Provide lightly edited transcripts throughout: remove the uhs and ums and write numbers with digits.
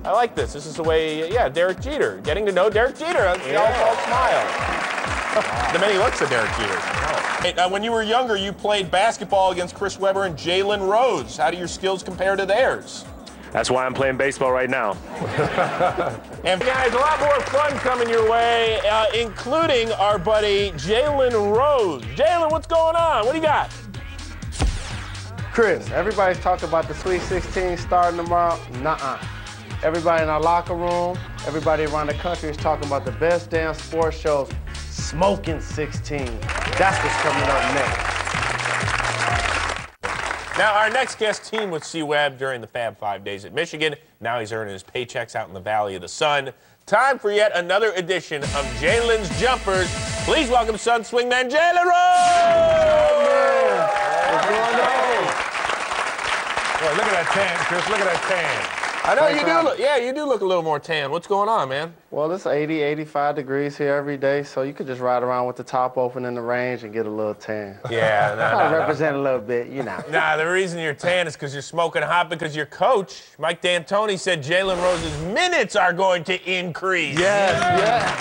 I like this. This is the way, yeah, Derek Jeter. Getting to know Derek Jeter. That's the all smile. The many looks of Derek Jeter. Hey, when you were younger, you played basketball against Chris Webber and Jalen Rose. How do your skills compare to theirs? That's why I'm playing baseball right now. And guys, a lot more fun coming your way, including our buddy Jalen Rose. Jalen, what's going on? What do you got? Chris, everybody's talking about the Sweet 16 starting tomorrow. Nuh-uh. Everybody in our locker room, everybody around the country is talking about the best damn sports shows, Smoking 16. That's what's coming up next. Now, our next guest teamed with C-Webb during the Fab 5 days at Michigan. Now he's earning his paychecks out in the Valley of the Sun. Time for yet another edition of Jalen's Jumpers. Please welcome Sun swingman Jalen Rose! What's going on? Well, look at that tan, Chris. Look at that tan. I know you do look, yeah, you do look a little more tan. What's going on, man? Well, it's 80, 85 degrees here every day, so you could just ride around with the top open in the range and get a little tan. Yeah, no, represent a little bit, you know. Nah, the reason you're tan is because you're smoking hot because your coach, Mike D'Antoni, said Jalen Rose's minutes are going to increase. Yes, yeah.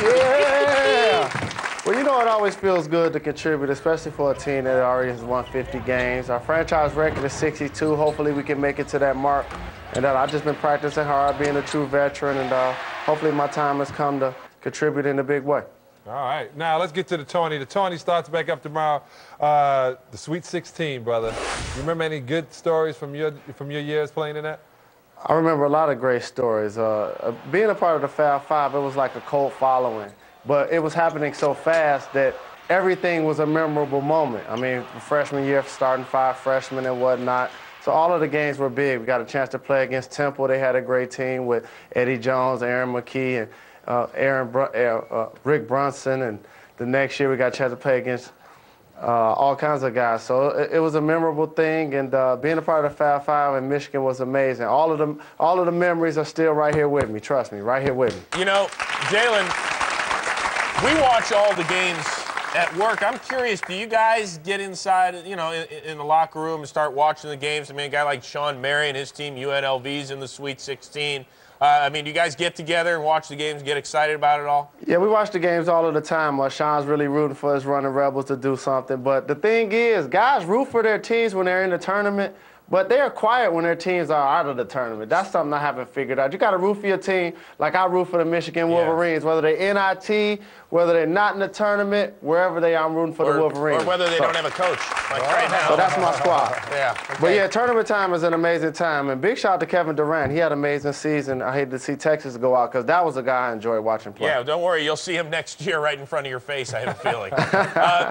Yeah. Well, you know, it always feels good to contribute, especially for a team that already has won 50 games. Our franchise record is 62. Hopefully we can make it to that mark. And I've just been practicing hard, being a true veteran, and hopefully my time has come to contribute in a big way. All right. Now, let's get to the tourney. The tourney starts back up tomorrow. The Sweet 16, brother. You remember any good stories from your years playing in that? I remember a lot of great stories. Being a part of the Fab 5, it was like a cult following. But it was happening so fast that everything was a memorable moment. I mean, freshman year, starting 5 freshmen and whatnot. So all of the games were big. We got a chance to play against Temple. They had a great team with Eddie Jones, Aaron McKee, and Rick Brunson. And the next year we got a chance to play against all kinds of guys. So it was a memorable thing, and being a part of the Fab 5 in Michigan was amazing. All of the memories are still right here with me. Trust me, right here with me. You know, Jalen, we watch all the games at work. I'm curious, do you guys get inside, you know, in the locker room and start watching the games? I mean, a guy like Sean Mary and his team, UNLV's in the Sweet 16. I mean, do you guys get together and watch the games, get excited about it all? Yeah, we watch the games all of the time. Sean's really rooting for his running Rebels to do something. But the thing is, guys root for their teams when they're in the tournament, but they are quiet when their teams are out of the tournament. That's something I haven't figured out. You got to root for your team like I root for the Michigan Wolverines, whether they're NIT, whether they're not in the tournament, wherever they are, I'm rooting for the Wolverines. Or whether they don't have a coach, like right now. So that's my squad. Yeah. Okay. But yeah, tournament time is an amazing time. And big shout out to Kevin Durant. He had an amazing season. I hate to see Texas go out because that was a guy I enjoyed watching play. Yeah, don't worry. You'll see him next year right in front of your face, I have a feeling.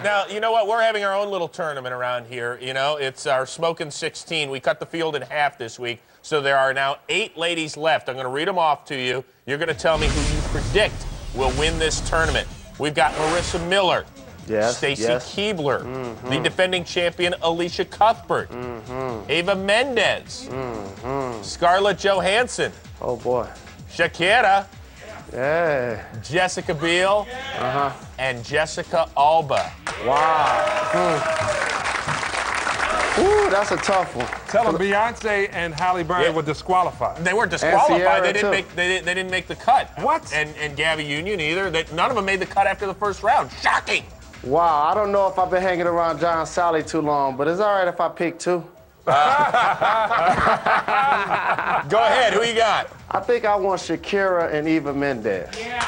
Now, you know what? We're having our own little tournament around here. You know, it's our Smoking 16. We cut the field in half this week, so there are now 8 ladies left. I'm going to read them off to you. You're going to tell me who you predict will win this tournament. We've got Marissa Miller, Stacy Keebler, the defending champion Alicia Cuthbert, Eva Mendez, Scarlett Johansson, oh boy, Shakira, Jessica Biel, and Jessica Alba. Wow. Ooh, that's a tough one. Tell them Beyonce and Halle Berry were disqualified. They weren't disqualified. They didn't make the cut. What? And Gabby Union either. None of them made the cut after the first round. Shocking. Wow, I don't know if I've been hanging around John Sally too long, but it's all right if I pick 2. Go ahead. Who you got? I think I want Shakira and Eva Mendez. Yeah.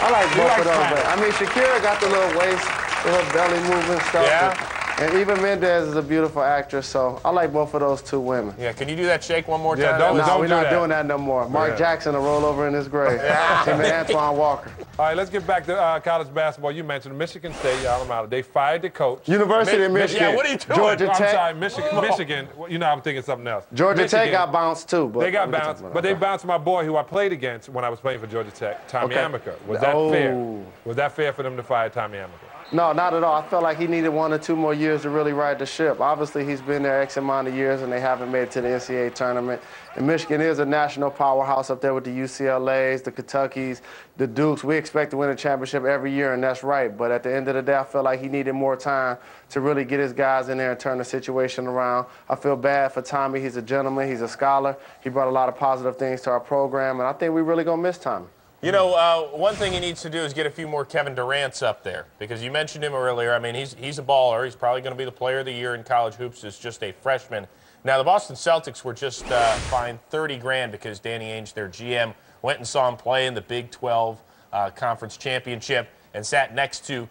I like both of those. I mean, Shakira got the little waist, the little belly movement stuff. Yeah. And Eva Mendez is a beautiful actress, so I like both of those 2 women. Yeah, can you do that shake one more time? Don't we're not doing that no more. Mark Jackson will roll over in his grave. Him and Antoine Walker. All right, let's get back to college basketball. You mentioned Michigan State, alma mater. They fired the coach. University of Michigan. Yeah, what are you doing? Georgia Tech. I'm sorry, Michigan. You know, I'm thinking something else. Georgia Tech got bounced too. But they got bounced, but they bounced my boy who I played against when I was playing for Georgia Tech, Tommy Amaker. Was that fair? Was that fair for them to fire Tommy Amaker? No, not at all. I felt like he needed 1 or 2 more years to really ride the ship. Obviously, he's been there X amount of years, and they haven't made it to the NCAA tournament. And Michigan is a national powerhouse up there with the UCLAs, the Kentuckys, the Dukes. We expect to win a championship every year, and that's right. But at the end of the day, I feel like he needed more time to really get his guys in there and turn the situation around. I feel bad for Tommy. He's a gentleman. He's a scholar. He brought a lot of positive things to our program, and I think we're really going to miss Tommy. You know, one thing he needs to do is get a few more Kevin Durant's up there, because you mentioned him earlier. I mean, he's a baller. He's probably going to be the player of the year in college hoops as just a freshman. Now, the Boston Celtics were just fined $30,000 because Danny Ainge, their GM, went and saw him play in the Big 12 Conference Championship and sat next to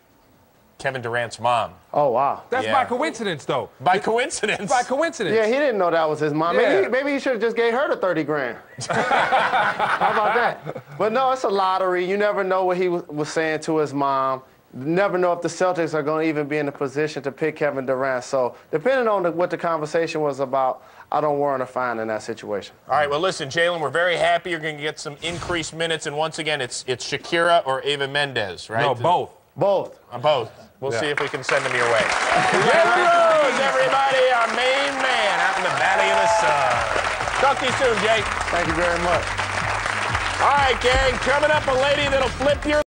Kevin Durant's mom. Oh, wow. That's by coincidence, though. By coincidence? By coincidence. Yeah, he didn't know that was his mom. Yeah. Maybe he should have just gave her the $30,000. How about that? But no, it's a lottery. You never know what he was saying to his mom. You never know if the Celtics are going to even be in a position to pick Kevin Durant. So depending on what the conversation was about, I don't warrant a fine in that situation. All right, well, listen, Jalen, we're very happy you're going to get some increased minutes. And once again, it's Shakira or Eva Mendez, right? No, both. Both. Both. We'll see if we can send them your way. Jalen Rose, everybody, our main man out in the Valley of the Sun. Talk to you soon, Jay. Thank you very much. All right, gang, coming up, a lady that'll flip your